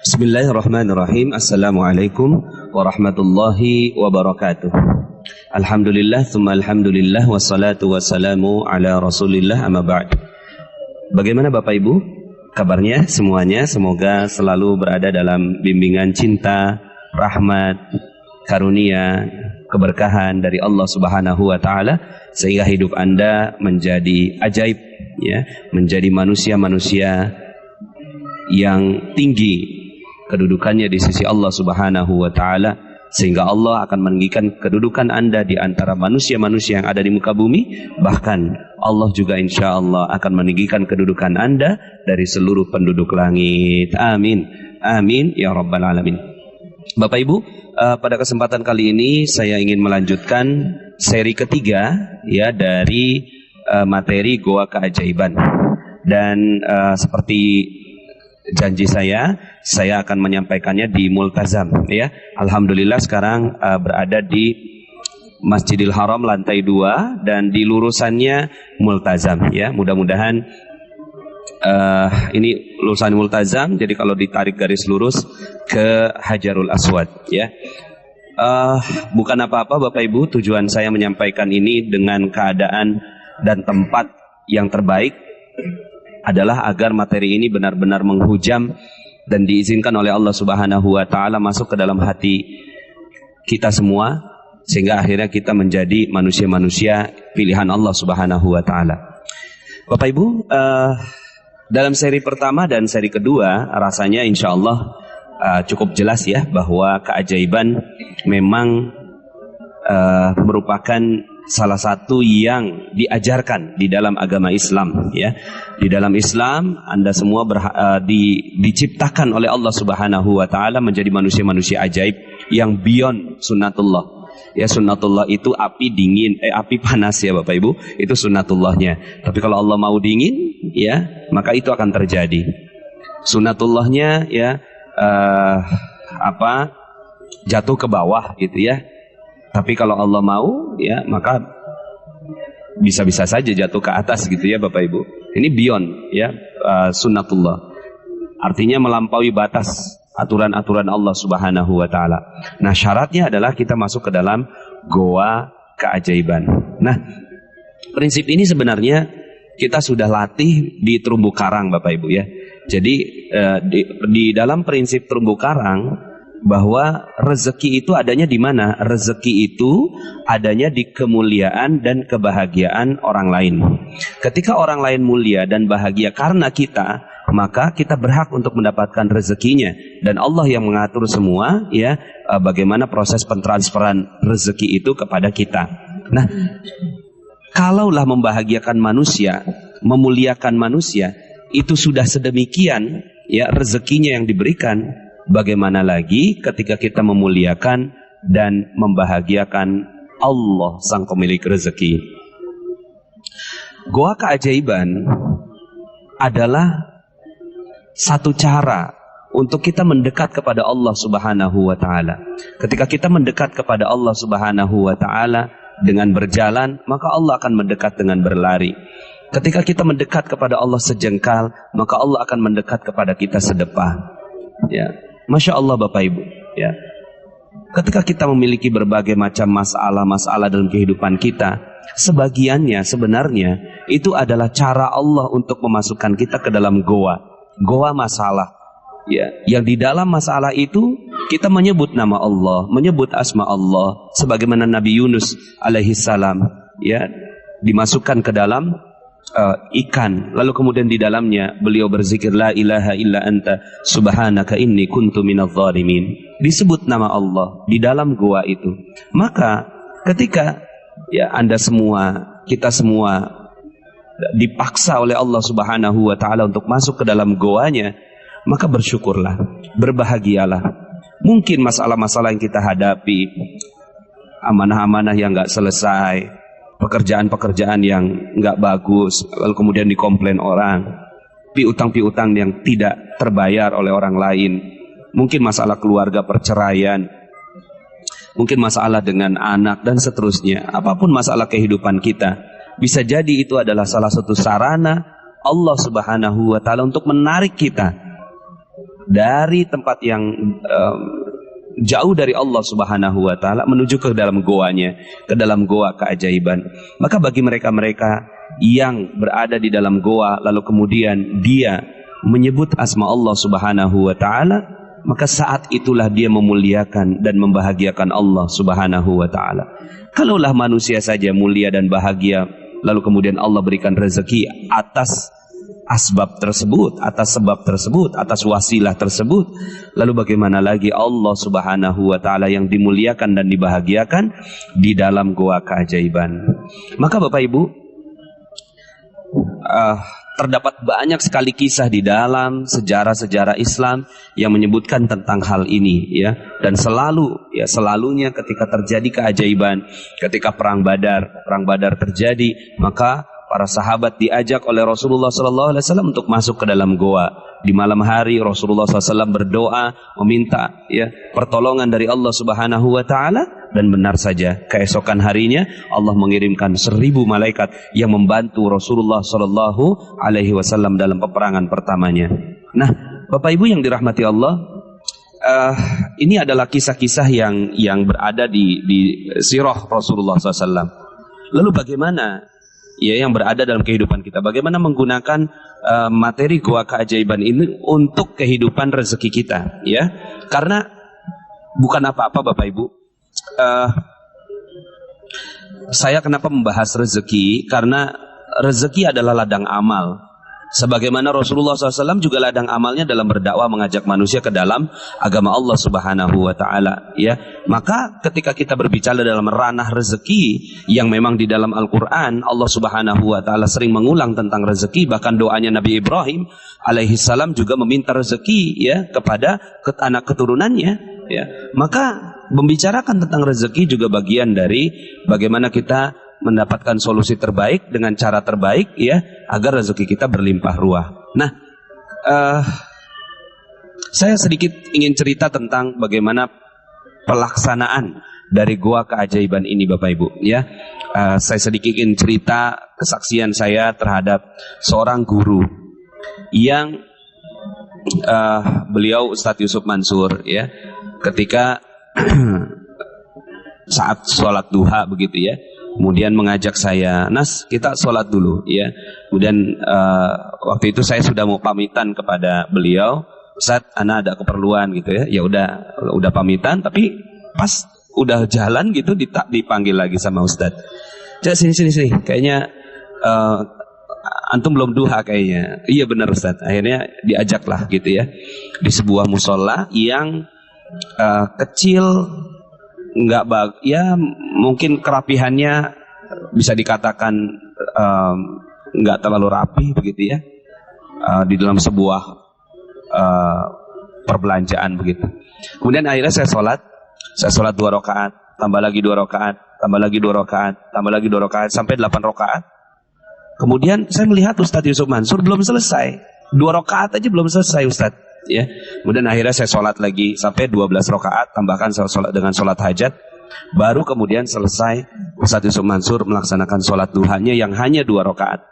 Bismillahirrahmanirrahim. Assalamualaikum warahmatullahi wabarakatuh. Alhamdulillah, thumma alhamdulillah, wassalatu wassalamu ala rasulillah, amma ba'd. Bagaimana Bapak Ibu kabarnya semuanya? Semoga selalu berada dalam bimbingan cinta, rahmat, karunia, keberkahan dari Allah Subhanahu wa taala, sehingga hidup Anda menjadi ajaib, ya, menjadi manusia-manusia yang tinggi kedudukannya di sisi Allah Subhanahu wa taala, sehingga Allah akan meninggikan kedudukan Anda di antara manusia-manusia yang ada di muka bumi. Bahkan Allah juga insya Allah akan meninggikan kedudukan Anda dari seluruh penduduk langit. Amin. Amin ya rabbal alamin. Bapak Ibu, pada kesempatan kali ini saya ingin melanjutkan seri ketiga, ya, dari materi Goa Keajaiban. Dan seperti janji saya akan menyampaikannya di Multazam, ya. Alhamdulillah sekarang berada di Masjidil Haram lantai 2 dan di lurusannya Multazam, ya. Mudah-mudahan ini lurusan Multazam, jadi kalau ditarik garis lurus ke Hajarul Aswad, ya. Bukan apa-apa Bapak Ibu, tujuan saya menyampaikan ini dengan keadaan dan tempat yang terbaik adalah agar materi ini benar-benar menghujam dan diizinkan oleh Allah Subhanahu wa taala masuk ke dalam hati kita semua, sehingga akhirnya kita menjadi manusia-manusia pilihan Allah Subhanahu wa taala. Bapak Ibu, dalam seri pertama dan seri kedua rasanya insya Allah cukup jelas, ya, bahwa keajaiban memang merupakan salah satu yang diajarkan di dalam agama Islam, ya. Di dalam Islam Anda semua diciptakan oleh Allah Subhanahu wa taala menjadi manusia-manusia ajaib yang beyond sunnatullah. Ya, sunnatullah itu api dingin, api panas, ya Bapak Ibu. Itu sunnatullahnya. Tapi kalau Allah mau dingin, ya, maka itu akan terjadi. Sunnatullahnya, ya, jatuh ke bawah gitu, ya. Tapi kalau Allah mau, ya, maka bisa-bisa saja jatuh ke atas gitu, ya Bapak Ibu. Ini beyond, ya, sunnatullah. Artinya melampaui batas aturan-aturan Allah Subhanahu wa taala. Nah, syaratnya adalah kita masuk ke dalam goa keajaiban. Nah, prinsip ini sebenarnya kita sudah latih di terumbu karang Bapak Ibu, ya. Jadi di dalam prinsip terumbu karang, bahwa rezeki itu adanya di mana? Rezeki itu adanya di kemuliaan dan kebahagiaan orang lain. Ketika orang lain mulia dan bahagia karena kita, maka kita berhak untuk mendapatkan rezekinya. Dan Allah yang mengatur semua, ya, bagaimana proses pentransferan rezeki itu kepada kita. Nah, kalaulah membahagiakan manusia, memuliakan manusia, itu sudah sedemikian, ya, rezekinya yang diberikan, bagaimana lagi ketika kita memuliakan dan membahagiakan Allah sang pemilik rezeki. Goa keajaiban adalah satu cara untuk kita mendekat kepada Allah Subhanahu wa taala. Ketika kita mendekat kepada Allah Subhanahu wa taala dengan berjalan, maka Allah akan mendekat dengan berlari. Ketika kita mendekat kepada Allah sejengkal, maka Allah akan mendekat kepada kita sedepah. Ya, Masya Allah Bapak Ibu, ya. Ketika kita memiliki berbagai macam masalah-masalah dalam kehidupan kita, sebagiannya sebenarnya itu adalah cara Allah untuk memasukkan kita ke dalam goa masalah, ya. Yang di dalam masalah itu kita menyebut nama Allah, menyebut asma Allah, sebagaimana Nabi Yunus alaihissalam, ya, dimasukkan ke dalam ikan, lalu kemudian di dalamnya beliau berzikir la ilaha illa anta subhanaka inni kuntu minadh dhalimin. Disebut nama Allah di dalam goa itu. Maka ketika, ya, Anda semua, kita semua dipaksa oleh Allah Subhanahu wa taala untuk masuk ke dalam goanya, maka bersyukurlah, berbahagialah. Mungkin masalah-masalah yang kita hadapi, amanah-amanah yang nggak selesai, pekerjaan-pekerjaan yang nggak bagus, lalu kemudian dikomplain orang, piutang-piutang yang tidak terbayar oleh orang lain, mungkin masalah keluarga, perceraian, mungkin masalah dengan anak dan seterusnya. Apapun masalah kehidupan kita, bisa jadi itu adalah salah satu sarana Allah Subhanahu wa taala untuk menarik kita dari tempat yang jauh dari Allah Subhanahu wa taala menuju ke dalam goanya, ke dalam goa keajaiban. Maka bagi mereka-mereka yang berada di dalam goa lalu kemudian dia menyebut asma Allah Subhanahu wa taala, maka saat itulah dia memuliakan dan membahagiakan Allah Subhanahu wa taala. Kalaulah manusia saja mulia dan bahagia lalu kemudian Allah berikan rezeki atas asbab tersebut, atas sebab tersebut, atas wasilah tersebut, lalu bagaimana lagi Allah Subhanahu wa taala yang dimuliakan dan dibahagiakan di dalam goa keajaiban. Maka Bapak Ibu, terdapat banyak sekali kisah di dalam sejarah-sejarah Islam yang menyebutkan tentang hal ini, ya. Dan selalunya ketika terjadi keajaiban, ketika perang Badar terjadi, maka para sahabat diajak oleh Rasulullah SAW untuk masuk ke dalam goa. Di malam hari Rasulullah SAW berdoa meminta pertolongan dari Allah Subhanahu wa taala, dan benar saja keesokan harinya Allah mengirimkan 1000 malaikat yang membantu Rasulullah SAW dalam peperangan pertamanya. Nah, Bapak Ibu yang dirahmati Allah, ini adalah kisah-kisah yang berada di sirah Rasulullah SAW. Lalu bagaimana yang berada dalam kehidupan kita, bagaimana menggunakan materi goa keajaiban ini untuk kehidupan rezeki kita, ya? Karena bukan apa-apa Bapak Ibu, saya kenapa membahas rezeki, karena rezeki adalah ladang amal. Sebagaimana Rasulullah SAW juga ladang amalnya dalam berdakwah mengajak manusia ke dalam agama Allah Subhanahu wa taala, ya. Maka ketika kita berbicara dalam ranah rezeki yang memang di dalam Al-Qur'an Allah Subhanahu wa taala sering mengulang tentang rezeki, bahkan doanya Nabi Ibrahim alaihi salam juga meminta rezeki kepada anak keturunannya, ya. Maka membicarakan tentang rezeki juga bagian dari bagaimana kita mendapatkan solusi terbaik dengan cara terbaik, agar rezeki kita berlimpah ruah. Nah, saya sedikit ingin cerita tentang bagaimana pelaksanaan dari goa keajaiban ini Bapak Ibu, ya. Saya sedikit ingin cerita kesaksian saya terhadap seorang guru yang beliau Ustadz Yusuf Mansur, ya. Ketika saat sholat duha begitu, ya, kemudian mengajak saya, Nas, kita sholat dulu, ya. Kemudian waktu itu saya sudah mau pamitan kepada beliau, Ustadz, ana ada keperluan gitu, ya. Ya udah pamitan, tapi pas udah jalan gitu dipanggil lagi sama Ustadz. Sini, kayaknya antum belum duha kayaknya. Iya benar Ustadz. Akhirnya diajaklah gitu, ya, di sebuah musola yang kecil, mungkin kerapihannya bisa dikatakan nggak terlalu rapi begitu, ya, di dalam sebuah perbelanjaan begitu. Kemudian akhirnya saya sholat 2 rakaat, tambah lagi 2 rakaat, tambah lagi 2 rakaat, tambah lagi 2 rakaat sampai 8 rakaat. Kemudian saya melihat Ustadz Yusuf Mansur belum selesai, 2 rakaat aja belum selesai Ustadz, ya. Kemudian akhirnya saya sholat lagi sampai 12 rakaat, tambahkan saya sholat dengan sholat hajat. Baru kemudian selesai Ustadz Yusuf Mansur melaksanakan sholat duhanya yang hanya 2 rakaat.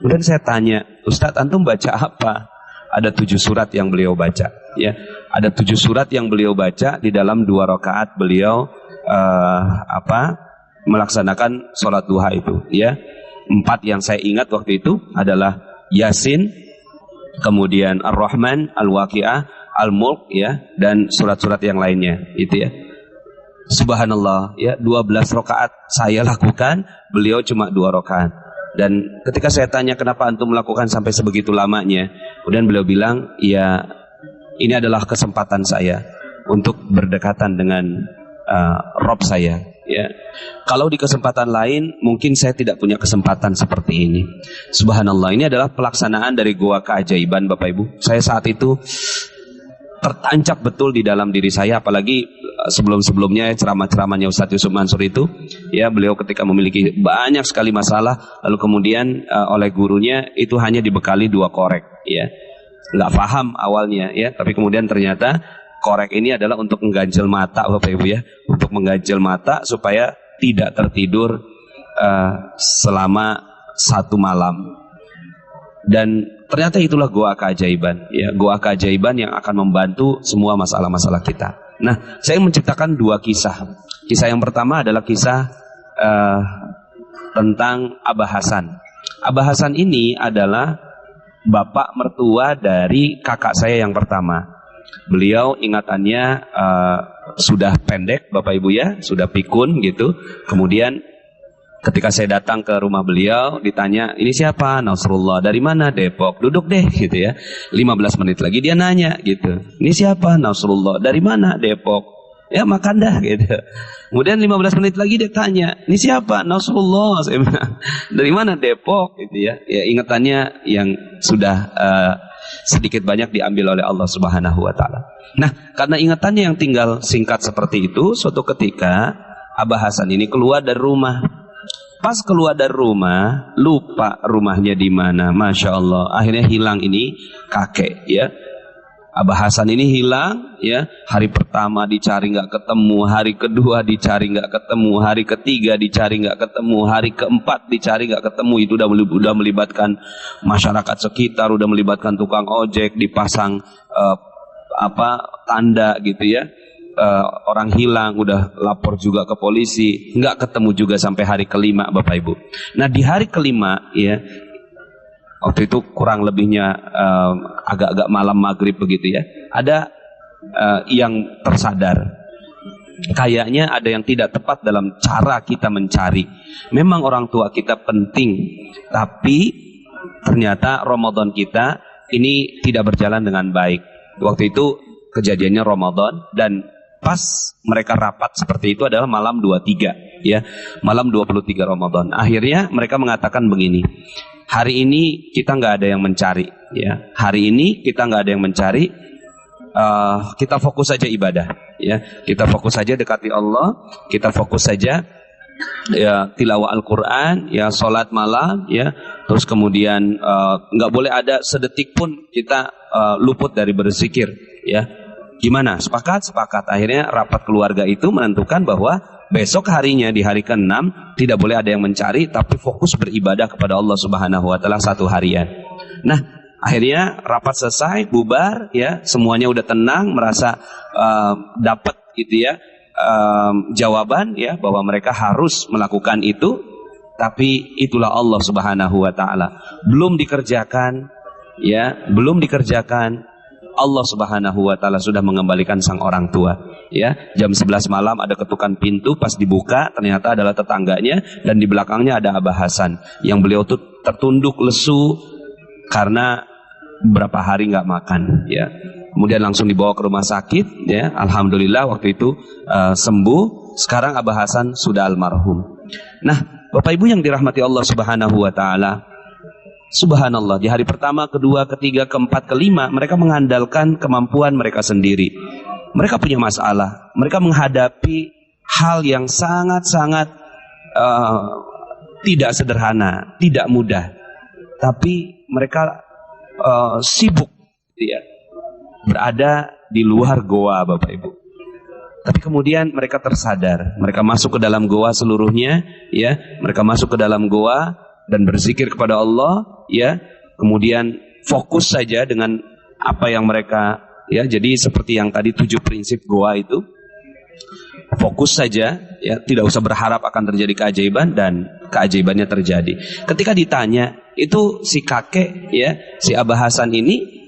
Kemudian saya tanya, Ustadz, antum baca apa? Ada 7 surat yang beliau baca, ya. Ada 7 surat yang beliau baca di dalam 2 rakaat beliau melaksanakan sholat duha itu, ya. 4 yang saya ingat waktu itu adalah Yasin, kemudian Ar-Rahman, Al-Waqi'ah, Al-Mulk, ya, dan surat-surat yang lainnya, itu, ya. Subhanallah, ya, 12 rakaat saya lakukan, beliau cuma 2 rakaat. Dan ketika saya tanya kenapa antum melakukan sampai sebegitu lamanya, kemudian beliau bilang, ya, ini adalah kesempatan saya untuk berdekatan dengan Rob saya, ya. Kalau di kesempatan lain mungkin saya tidak punya kesempatan seperti ini. Subhanallah, ini adalah pelaksanaan dari goa keajaiban Bapak Ibu. Saya saat itu tertancap betul di dalam diri saya, apalagi sebelum-sebelumnya ceramah-ceramahnya Ustadz Yusuf Mansur itu, ya, beliau ketika memiliki banyak sekali masalah, lalu kemudian oleh gurunya itu hanya dibekali 2 korek, ya. Nggak paham awalnya, ya, tapi kemudian ternyata korek ini adalah untuk mengganjel mata Bapak Ibu, ya, untuk mengganjel mata supaya tidak tertidur selama 1 malam. Dan ternyata itulah goa keajaiban, ya, goa keajaiban yang akan membantu semua masalah-masalah kita. Nah, saya menciptakan dua kisah. Kisah yang pertama adalah kisah tentang Abah Hasan. Abah Hasan ini adalah bapak mertua dari kakak saya yang pertama. Beliau ingatannya sudah pendek, Bapak Ibu ya, sudah pikun gitu. Kemudian ketika saya datang ke rumah beliau, ditanya, ini siapa? Nasrullah. Dari mana? Depok. Duduk deh gitu ya. 15 menit lagi dia nanya gitu. Ini siapa? Nasrullah. Dari mana? Depok. Ya makan dah gitu. Kemudian 15 menit lagi dia tanya, ini siapa? Nasrullah. Saya bilang, dari mana? Depok gitu ya. Ya ingatannya yang sudah sedikit banyak diambil oleh Allah Subhanahu wa taala. Nah, karena ingatannya yang tinggal singkat seperti itu, suatu ketika Abah Hasan ini keluar dari rumah. Pas keluar dari rumah, lupa rumahnya di mana. Masya Allah, akhirnya hilang ini kakek ya. Abah Hasan ini hilang ya. Hari pertama dicari nggak ketemu, hari kedua dicari nggak ketemu, hari ketiga dicari nggak ketemu, hari keempat dicari nggak ketemu. Itu udah melibatkan masyarakat sekitar, udah melibatkan tukang ojek, dipasang tanda gitu ya. Orang hilang, udah lapor juga ke polisi, nggak ketemu juga sampai hari kelima, Bapak Ibu. Nah di hari kelima ya, waktu itu kurang lebihnya agak-agak malam maghrib begitu ya, ada yang tersadar, kayaknya ada yang tidak tepat dalam cara kita mencari. Memang orang tua kita penting, tapi ternyata Ramadan kita ini tidak berjalan dengan baik. Waktu itu kejadiannya Ramadan, dan pas mereka rapat seperti itu adalah malam 23 ya, malam 23 Ramadan. Akhirnya mereka mengatakan begini, hari ini kita nggak ada yang mencari ya, hari ini kita nggak ada yang mencari, kita fokus saja ibadah ya, kita fokus saja dekati Allah, kita fokus saja ya tilawah Al-Quran ya, sholat malam ya, terus kemudian nggak boleh ada sedetik pun kita luput dari berzikir ya. Gimana? Sepakat? Sepakat. Akhirnya rapat keluarga itu menentukan bahwa besok harinya, di hari ke-6 tidak boleh ada yang mencari, tapi fokus beribadah kepada Allah Subhanahu wa taala satu harian. Nah, akhirnya rapat selesai, bubar ya, semuanya udah tenang, merasa dapat gitu ya jawaban ya bahwa mereka harus melakukan itu, tapi itulah Allah Subhanahu wa taala. Belum dikerjakan ya, belum dikerjakan, Allah Subhanahu wa taala sudah mengembalikan sang orang tua ya. Jam 11 malam ada ketukan pintu, pas dibuka ternyata adalah tetangganya, dan di belakangnya ada Abah Hasan yang beliau tuh tertunduk lesu karena berapa hari nggak makan ya. Kemudian langsung dibawa ke rumah sakit ya. Alhamdulillah waktu itu sembuh. Sekarang Abah Hasan sudah almarhum. Nah, Bapak Ibu yang dirahmati Allah Subhanahu wa taala, subhanallah, di hari pertama, kedua, ketiga, keempat, kelima, mereka mengandalkan kemampuan mereka sendiri. Mereka punya masalah, mereka menghadapi hal yang sangat-sangat tidak sederhana, tidak mudah. Tapi mereka sibuk ya, berada di luar goa, Bapak Ibu. Tapi kemudian mereka tersadar, mereka masuk ke dalam goa seluruhnya ya, mereka masuk ke dalam goa dan berzikir kepada Allah ya, kemudian fokus saja dengan apa yang mereka ya. Jadi seperti yang tadi 7 prinsip goa itu, fokus saja ya, tidak usah berharap akan terjadi keajaiban, dan keajaibannya terjadi. Ketika ditanya itu si kakek ya, si Abah Hasan ini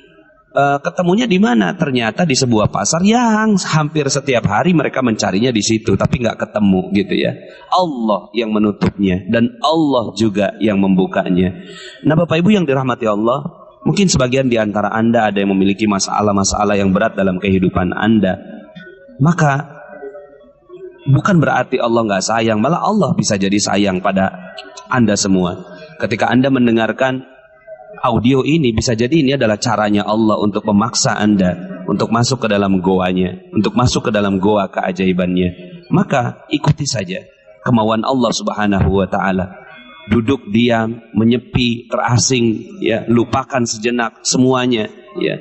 ketemunya di mana? Ternyata di sebuah pasar yang hampir setiap hari mereka mencarinya di situ, tapi nggak ketemu gitu ya. Allah yang menutupnya dan Allah juga yang membukanya. Nah, Bapak Ibu yang dirahmati Allah, mungkin sebagian di antara Anda ada yang memiliki masalah-masalah yang berat dalam kehidupan Anda. Maka bukan berarti Allah nggak sayang, malah Allah bisa jadi sayang pada Anda semua. Ketika Anda mendengarkan audio ini, bisa jadi ini adalah caranya Allah untuk memaksa Anda untuk masuk ke dalam goanya, untuk masuk ke dalam goa keajaibannya. Maka ikuti saja kemauan Allah Subhanahu wa taala. Duduk diam, menyepi, terasing ya, lupakan sejenak semuanya ya,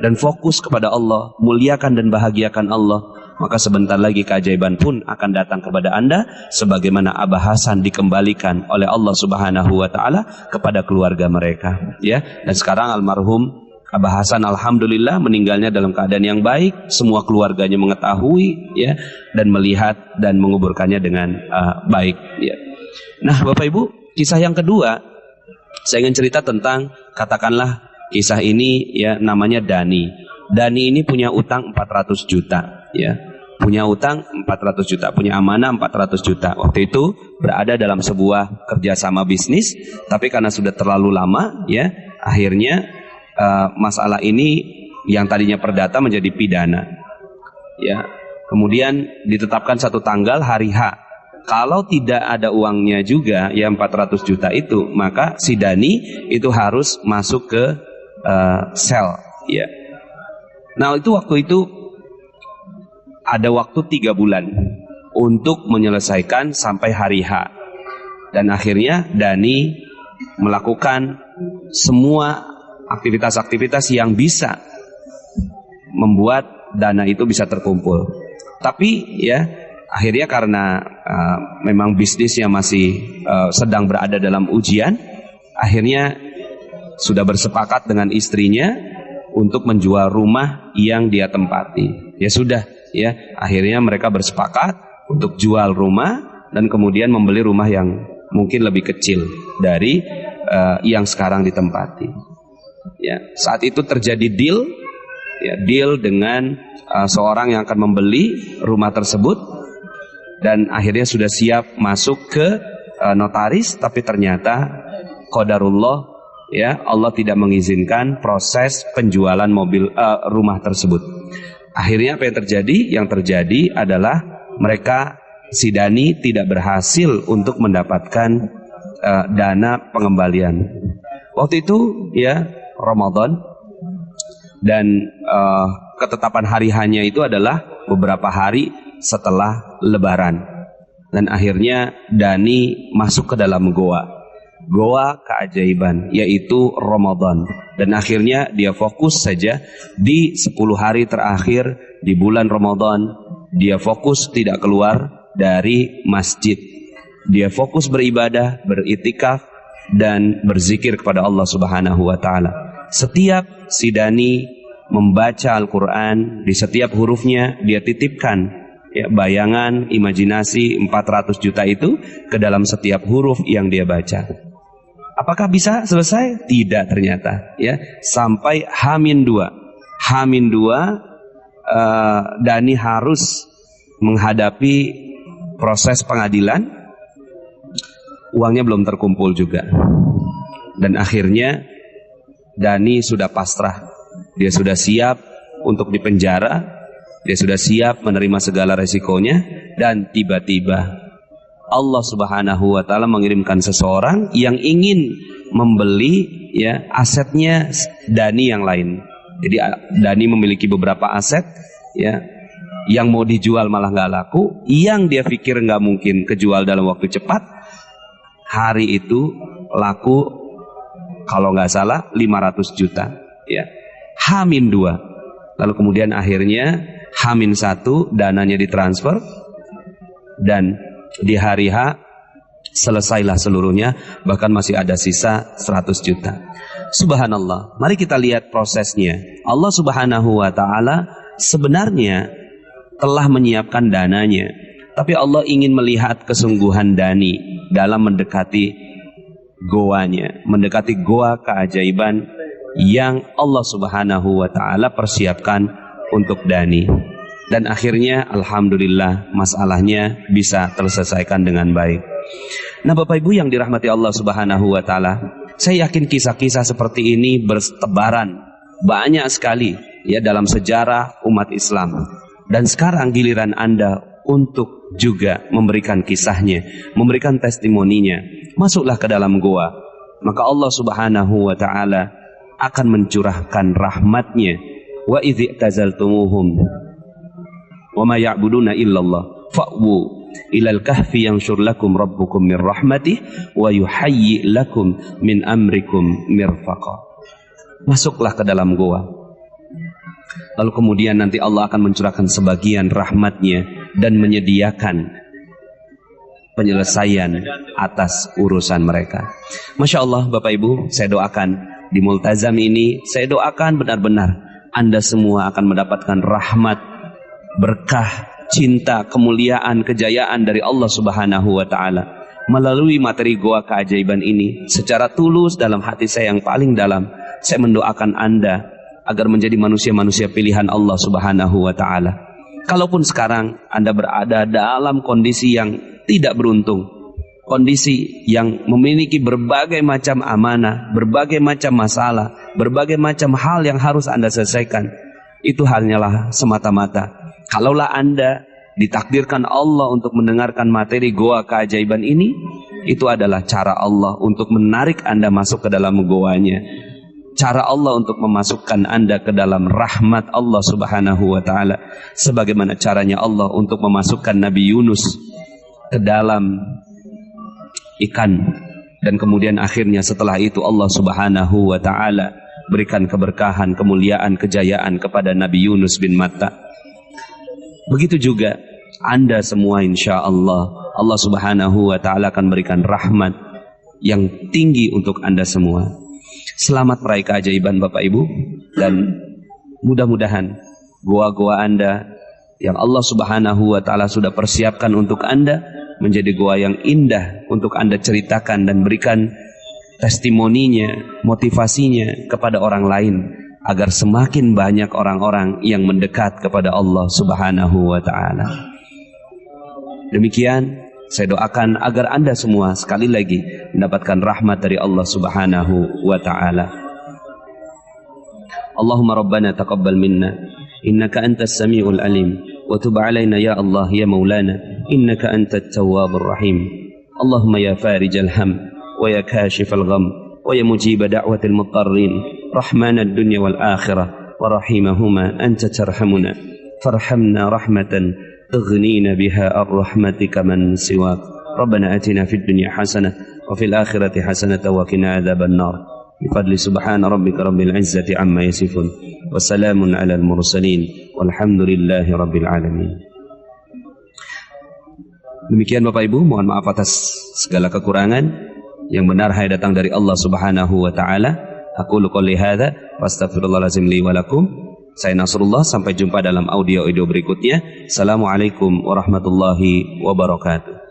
dan fokus kepada Allah, muliakan dan bahagiakan Allah. maka sebentar lagi keajaiban pun akan datang kepada Anda, sebagaimana Abah Hasan dikembalikan oleh Allah Subhanahu wa taala kepada keluarga mereka, ya. Dan sekarang almarhum Abah Hasan alhamdulillah meninggalnya dalam keadaan yang baik, semua keluarganya mengetahui, ya, dan melihat dan menguburkannya dengan baik, ya. Nah, Bapak Ibu, kisah yang kedua saya ingin cerita tentang, katakanlah kisah ini, ya, namanya Dani. Dani ini punya utang 400 juta, ya. Punya utang 400 juta, punya amanah 400 juta. Waktu itu berada dalam sebuah kerjasama bisnis, tapi karena sudah terlalu lama, ya, akhirnya masalah ini yang tadinya perdata menjadi pidana, ya. Kemudian ditetapkan satu tanggal, hari H. Kalau tidak ada uangnya juga, ya, 400 juta itu, maka si Dani itu harus masuk ke sel, ya. Nah, waktu itu ada waktu 3 bulan untuk menyelesaikan sampai hari H. Dan akhirnya Dani melakukan semua aktivitas-aktivitas yang bisa membuat dana itu bisa terkumpul. Tapi, ya, akhirnya karena memang bisnisnya masih sedang berada dalam ujian, akhirnya sudah bersepakat dengan istrinya untuk menjual rumah yang dia tempati. Ya sudah, ya, akhirnya mereka bersepakat untuk jual rumah dan kemudian membeli rumah yang mungkin lebih kecil dari yang sekarang ditempati. Ya, saat itu terjadi deal, ya, deal dengan seorang yang akan membeli rumah tersebut, dan akhirnya sudah siap masuk ke notaris, tapi ternyata qadarullah, ya, Allah tidak mengizinkan proses penjualan rumah tersebut. Akhirnya apa yang terjadi? Yang terjadi adalah mereka, si Dani tidak berhasil untuk mendapatkan dana pengembalian. Waktu itu, ya, Ramadan, dan ketetapan hari hanya itu adalah beberapa hari setelah Lebaran. Dan akhirnya Dani masuk ke dalam goa keajaiban, yaitu Ramadan. Dan akhirnya dia fokus saja di 10 hari terakhir di bulan Ramadan. Dia fokus tidak keluar dari masjid. Dia fokus beribadah, beritikaf, dan berzikir kepada Allah Subhanahu wa taala. Setiap si Dani membaca Al-Quran, di setiap hurufnya dia titipkan, ya, bayangan, imajinasi 400 juta itu ke dalam setiap huruf yang dia baca. Apakah bisa selesai? Tidak ternyata, ya. Sampai H-2. Dani harus menghadapi proses pengadilan. Uangnya belum terkumpul juga. Dan akhirnya Dani sudah pasrah. Dia sudah siap untuk dipenjara. Dia sudah siap menerima segala resikonya. Dan tiba-tiba Allah Subhanahu wa taala mengirimkan seseorang yang ingin membeli, ya, asetnya Dani yang lain. Jadi Dani memiliki beberapa aset, ya, yang mau dijual malah nggak laku, yang dia pikir nggak mungkin kejual dalam waktu cepat, hari itu laku kalau nggak salah 500 juta, ya. H-2. Lalu kemudian akhirnya H-1 dananya ditransfer, dan di hari H selesailah seluruhnya, bahkan masih ada sisa 100 juta. Subhanallah, mari kita lihat prosesnya. Allah Subhanahu wa taala sebenarnya telah menyiapkan dananya, tapi Allah ingin melihat kesungguhan Dani dalam mendekati goanya, mendekati goa keajaiban yang Allah Subhanahu wa taala persiapkan untuk Dani. Dan akhirnya alhamdulillah masalahnya bisa terselesaikan dengan baik. Nah, Bapak Ibu yang dirahmati Allah Subhanahu wa taala, saya yakin kisah-kisah seperti ini bertebaran banyak sekali, ya, dalam sejarah umat Islam. Dan sekarang giliran Anda untuk juga memberikan kisahnya, memberikan testimoninya. Masuklah ke dalam goa, maka Allah Subhanahu wa taala akan mencurahkan rahmatnya. Wa idzi tazaltumuhum wa ma ya'buduna illallah fa'wu ilal kahfi yanshur lakum rabbukum min rahmatih wa yuhayyi lakum min amrikum mirfaqa. Masuklah ke dalam goa. Lalu kemudian nanti Allah akan mencurahkan sebagian rahmatnya dan menyediakan penyelesaian atas urusan mereka. Masya Allah Bapak Ibu, saya doakan di Multazam ini, saya doakan benar-benar Anda semua akan mendapatkan rahmat, berkah, cinta, kemuliaan, kejayaan dari Allah Subhanahu wa Ta'ala melalui materi Goa Keajaiban ini. Secara tulus dalam hati saya yang paling dalam, saya mendoakan Anda agar menjadi manusia-manusia pilihan Allah Subhanahu wa Ta'ala. Kalaupun sekarang Anda berada dalam kondisi yang tidak beruntung, kondisi yang memiliki berbagai macam amanah, berbagai macam masalah, berbagai macam hal yang harus Anda selesaikan, itu hanyalah semata-mata kalaulah Anda ditakdirkan Allah untuk mendengarkan materi Goa Keajaiban ini, itu adalah cara Allah untuk menarik Anda masuk ke dalam goanya, cara Allah untuk memasukkan Anda ke dalam rahmat Allah Subhanahu wa Ta'ala, sebagaimana caranya Allah untuk memasukkan Nabi Yunus ke dalam ikan, dan kemudian akhirnya setelah itu Allah Subhanahu wa Ta'ala berikan keberkahan, kemuliaan, kejayaan kepada Nabi Yunus bin Matta. Begitu juga Anda semua, insya Allah Allah Subhanahu wa Ta'ala akan berikan rahmat yang tinggi untuk Anda semua. Selamat meraih keajaiban Bapak Ibu, dan mudah-mudahan goa-goa Anda yang Allah Subhanahu wa Ta'ala sudah persiapkan untuk Anda menjadi goa yang indah untuk Anda ceritakan dan berikan testimoninya, motivasinya kepada orang lain, agar semakin banyak orang-orang yang mendekat kepada Allah Subhanahu wa Ta'ala. Demikian saya doakan agar Anda semua sekali lagi mendapatkan rahmat dari Allah Subhanahu wa Ta'ala. Allahumma rabbana taqabbal minna innaka antas samiul alim wa tub alaina ya Allah ya maulana innaka antat tawwabur rahim. Allahumma ya farijal ham wa ya kashifal gham wa ya mujib da'watil mutarrin rahmanad dunya wal akhirah wa rahimahuma anta tarhamuna farhamna rahmatan tughnina biha ar-rahmatika man siwak. Rabbana atina fid dunya hasanah wa fil akhirati hasanah wa qina adzaban nar. Bifadli subhana rabbika rabbil izzati amma yasifun wa salamun alal mursalin walhamdulillahi rabbil alamin. Demikian Bapak Ibu, mohon maaf atas segala kekurangan. Yang benar hanya datang dari Allah Subhanahu wa Ta'ala. Aqulu qouli hadza wastaghfirullahalazim li wa lakum. Saya Nasrullah, sampai jumpa dalam audio berikutnya. Assalamualaikum warahmatullahi wabarakatuh.